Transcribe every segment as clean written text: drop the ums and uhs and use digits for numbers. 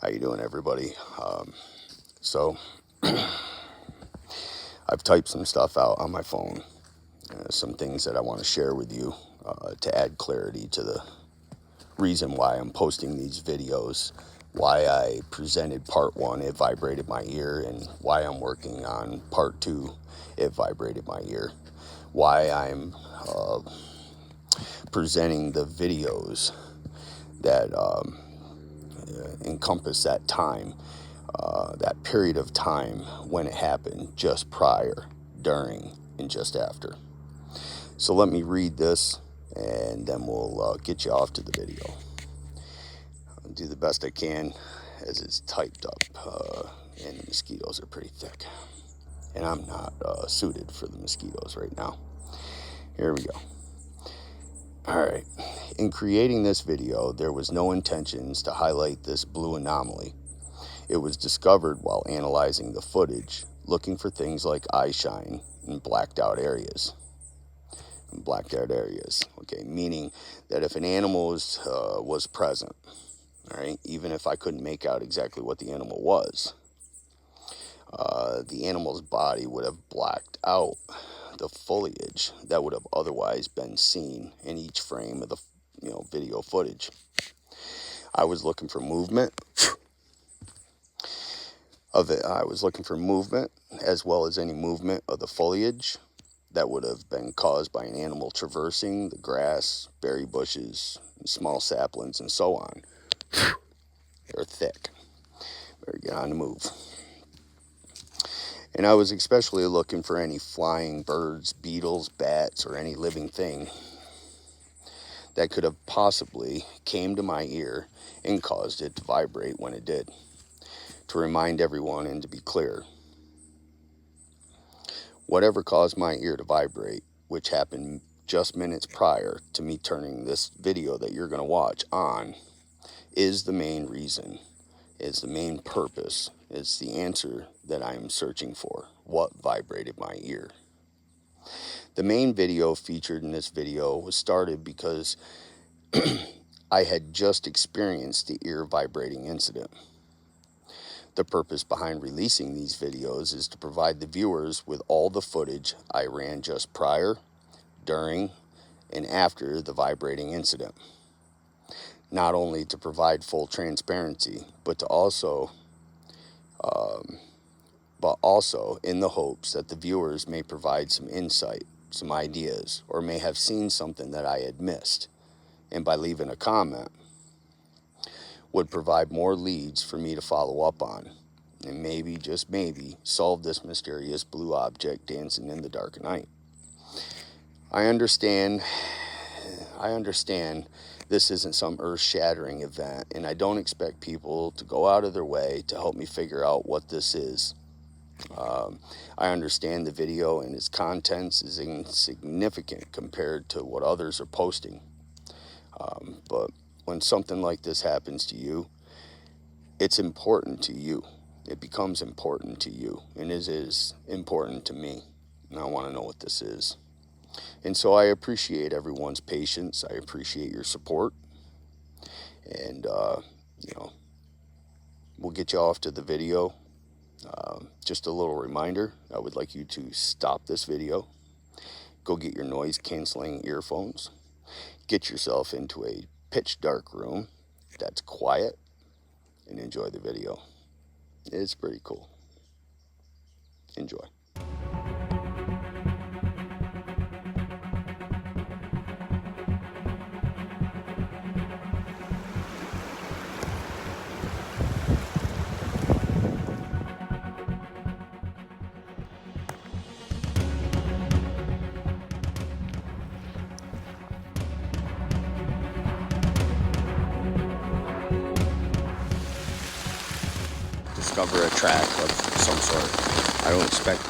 How you doing, everybody? So I've typed some stuff out on my phone, some things that I want to share with you to add clarity to the reason why I'm posting these videos, why I presented part 1, it vibrated my ear, and why I'm working on part 2, it vibrated my ear, why I'm presenting the videos that encompass that time, that period of time when it happened, just prior, during, and just after. So let me read this, and then we'll get you off to the video. I'll do the best I can as it's typed up, and the mosquitoes are pretty thick. And I'm not suited for the mosquitoes right now. Here we go. Alright, in creating this video, there was no intentions to highlight this blue anomaly. It was discovered while analyzing the footage, looking for things like eye shine in blacked out areas. Okay, meaning that if an animal was present, all right, even if I couldn't make out exactly what the animal was, the animal's body would have blacked out the foliage that would have otherwise been seen in each frame of the video footage. I was looking for movement of it. I was looking for movement as well as any movement of the foliage that would have been caused by an animal traversing the grass, berry bushes, and small saplings, and so on. They're thick. Better get on the move. And I was especially looking for any flying birds, beetles, bats, or any living thing that could have possibly came to my ear and caused it to vibrate when it did. To remind everyone and to be clear, whatever caused my ear to vibrate, which happened just minutes prior to me turning this video that you're going to watch on, is the main reason, is the main purpose, is the answer that I am searching for. What vibrated my ear? The main video featured in this video was started because I had just experienced the ear vibrating incident. The purpose behind releasing these videos is to provide the viewers with all the footage I ran just prior, during, and after the vibrating incident. Not only to provide full transparency, but also in the hopes that the viewers may provide some insight, some ideas, or may have seen something that I had missed, and by leaving a comment, would provide more leads for me to follow up on, and maybe, just maybe, solve this mysterious blue object dancing in the dark night. I understand this isn't some earth-shattering event, and I don't expect people to go out of their way to help me figure out what this is. I understand the video and its contents is insignificant compared to what others are posting. But when something like this happens to you, it's important to you. It becomes important to you, and it is important to me. And I want to know what this is. And so I appreciate everyone's patience. I appreciate your support. And, we'll get you off to the video. Just a little reminder, I would like you to stop this video. Go get your noise canceling earphones. Get yourself into a pitch dark room that's quiet and enjoy the video. It's pretty cool. Enjoy. Discover a track of some sort. I don't expect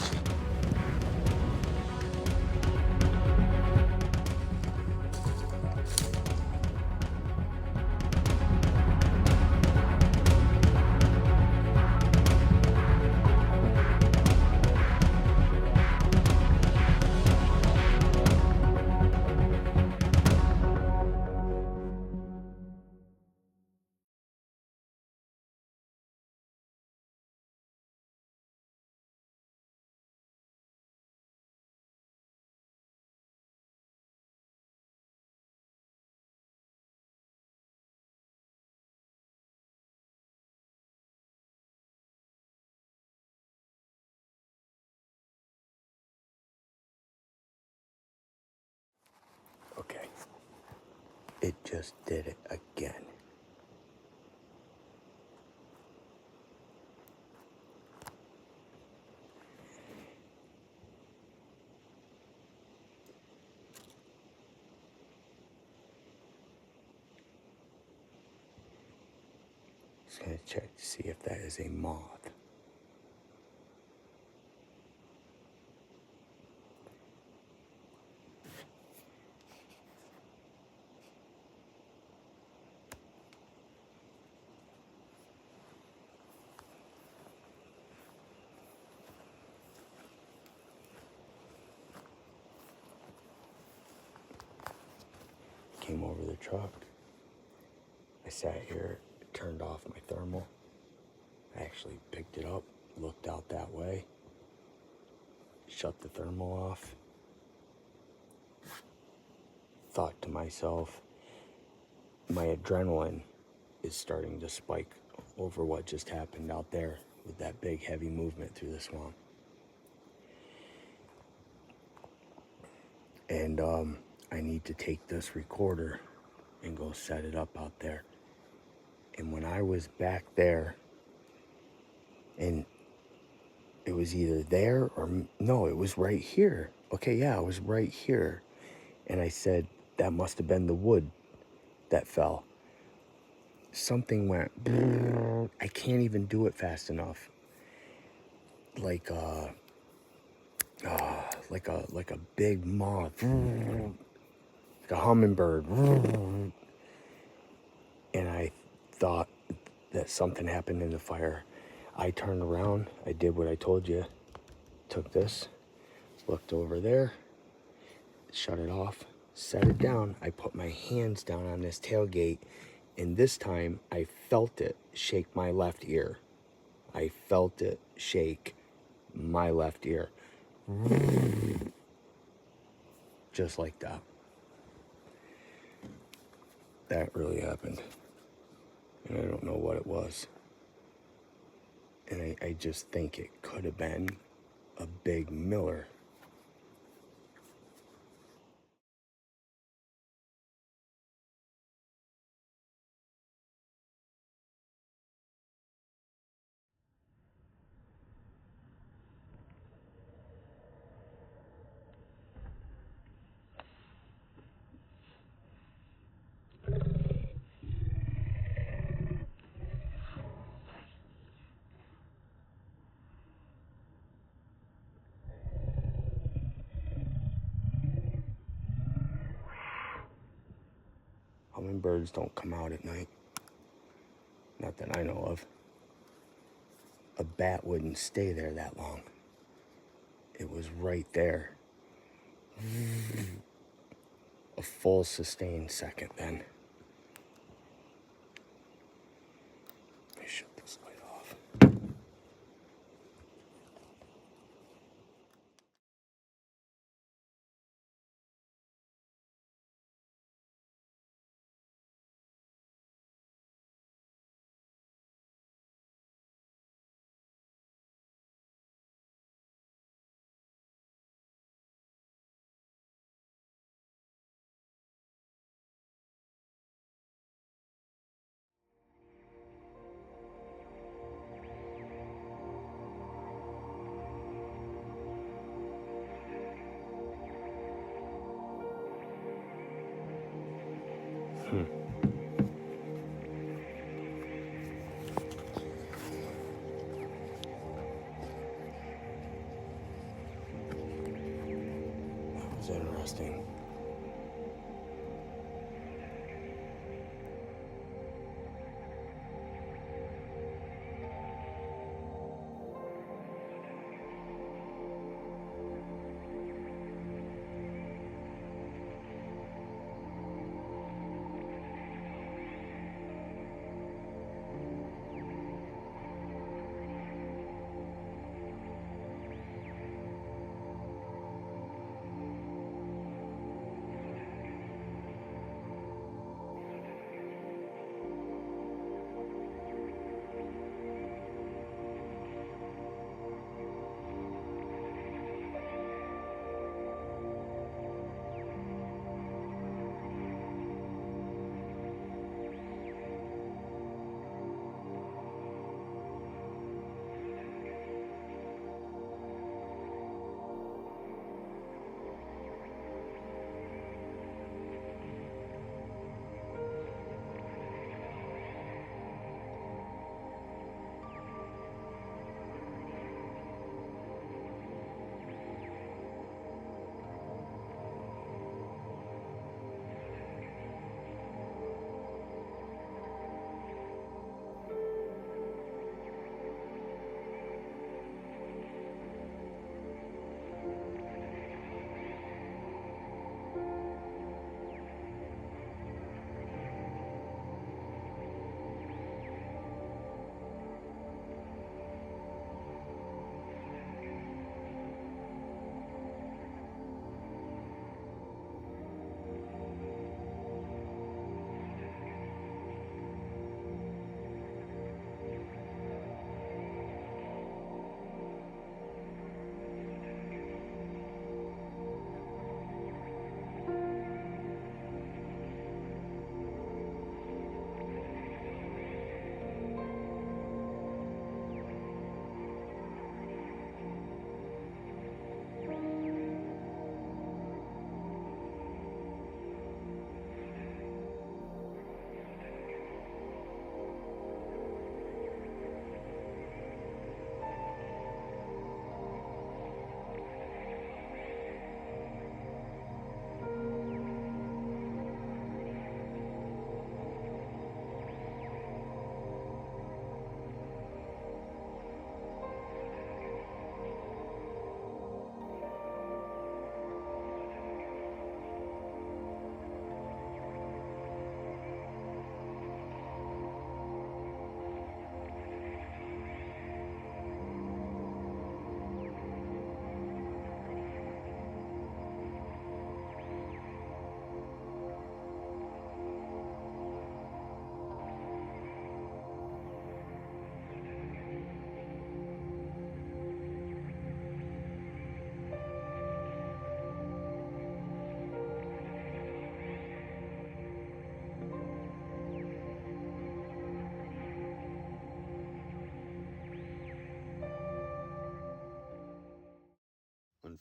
It just did it again. Just gonna check to see if that is a moth. Came over the truck. I sat here, turned off my thermal. I actually picked it up, looked out that way, shut the thermal off, thought to myself, my adrenaline is starting to spike over what just happened out there with that big heavy movement through the swamp. And I need to take this recorder and go set it up out there. And when I was back there, and it was either there or no, it was right here. Okay, yeah, it was right here. And I said, that must have been the wood that fell. Something went, I can't even do it fast enough. Like a big moth, like a hummingbird. And I thought that something happened in the fire. I turned around, I did what I told you, took this, looked over there, shut it off, set it down. I put my hands down on this tailgate, and this time I felt it shake my left ear. I felt it shake my left ear. Just like that. That really happened. And I don't know what it was. And I just think it could have been a big miller. Hummingbirds don't come out at night. Not that I know of. A bat wouldn't stay there that long. It was right there. A full sustained second then. Let me shut this light off. That was interesting.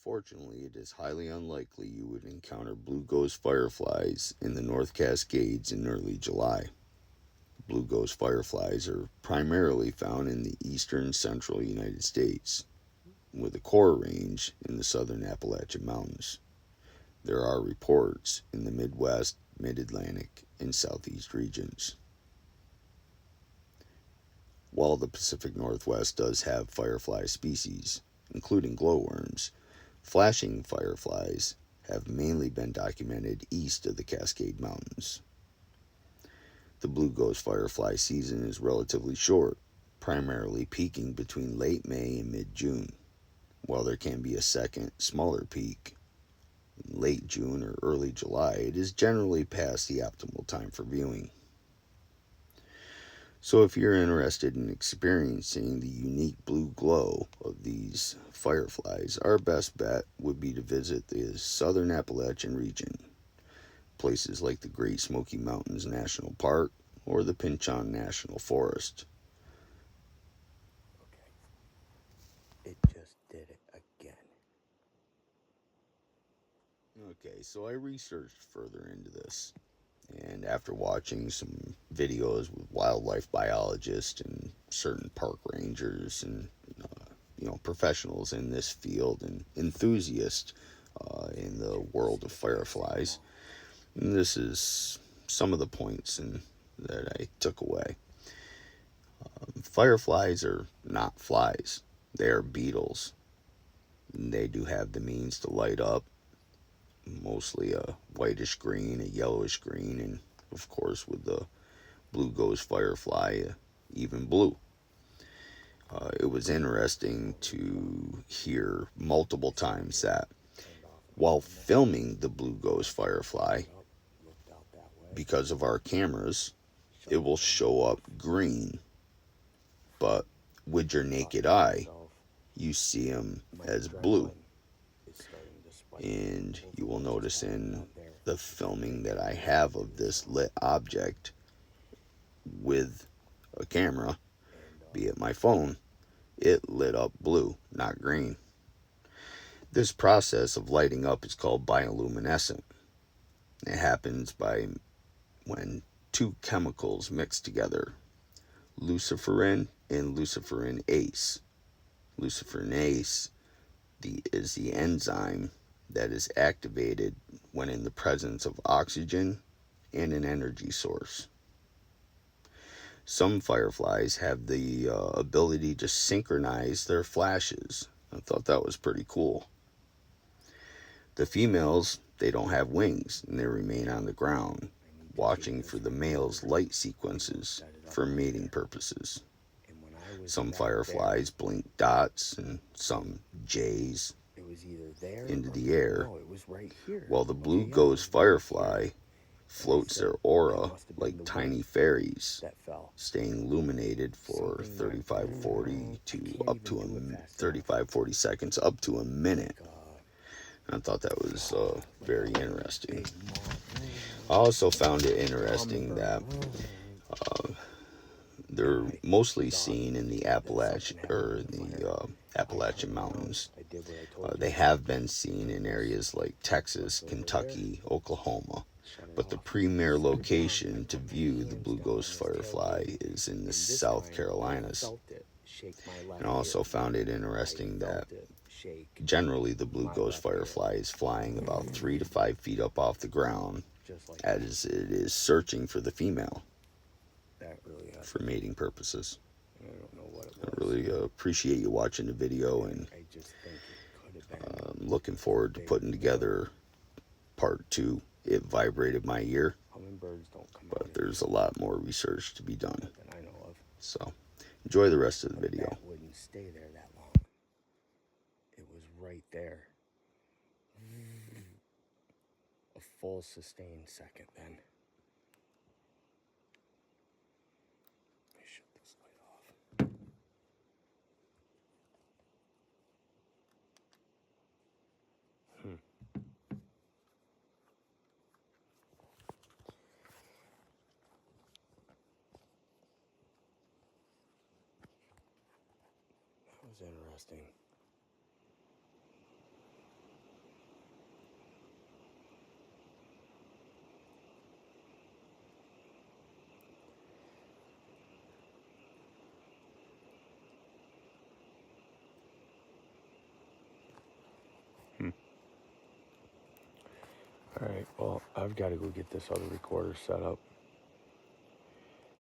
Unfortunately, it is highly unlikely you would encounter blue ghost fireflies in the North Cascades in early July. Blue ghost fireflies are primarily found in the eastern central United States, with a core range in the southern Appalachian Mountains. There are reports in the Midwest, Mid-Atlantic, and Southeast regions. While the Pacific Northwest does have firefly species, including glowworms, flashing fireflies have mainly been documented east of the Cascade Mountains. The blue ghost firefly season is relatively short, primarily peaking between late May and mid-June, while there can be a second, smaller peak in late June or early July. It is generally past the optimal time for viewing. So if you're interested in experiencing the unique blue glow of these fireflies, our best bet would be to visit the southern Appalachian region, places like the Great Smoky Mountains National Park or the Pinchon National Forest. Okay, it just did it again. Okay, so I researched further into this. And after watching some videos with wildlife biologists and certain park rangers and professionals in this field and enthusiasts in the world of fireflies, and this is some of the points that I took away. Fireflies are not flies; they are beetles. And they do have the means to light up, mostly a whitish green, a yellowish green, and of course with the blue ghost firefly, even blue. It was interesting to hear multiple times that while filming the blue ghost firefly, because of our cameras, it will show up green, but with your naked eye, you see them as blue. And you will notice in the filming that I have of this lit object with a camera, be it my phone, it lit up blue, not green. This process of lighting up is called bioluminescent. It happens by when two chemicals mix together, luciferin and luciferase. Luciferase is the enzyme that is activated when in the presence of oxygen and an energy source. Some fireflies have the ability to synchronize their flashes. I thought that was pretty cool. The females, they don't have wings and they remain on the ground, watching for the male's light sequences for mating purposes. Some fireflies blink dots and some jays into the air, while the blue ghost firefly floats their aura like tiny fairies, staying illuminated for 35-40 seconds, up to a minute. I thought that was very interesting. I also found it interesting that they're mostly seen in the Appalachian Mountains. They have been seen in areas like Texas, Kentucky, Oklahoma, but the premier location to view the blue ghost firefly is in the South Carolinas. And I also found it interesting that generally the blue ghost firefly is flying about 3 to 5 feet up off the ground as it is searching for the female for mating purposes. I really appreciate you watching the video, and I'm looking forward to putting together part 2. It vibrated my ear, but there's a lot more research to be done. So enjoy the rest of the video. That wouldn't stay there that long. It was right there. A full sustained second then. Let me shut this light off. That was interesting. Alright, well, I've got to go get this other recorder set up.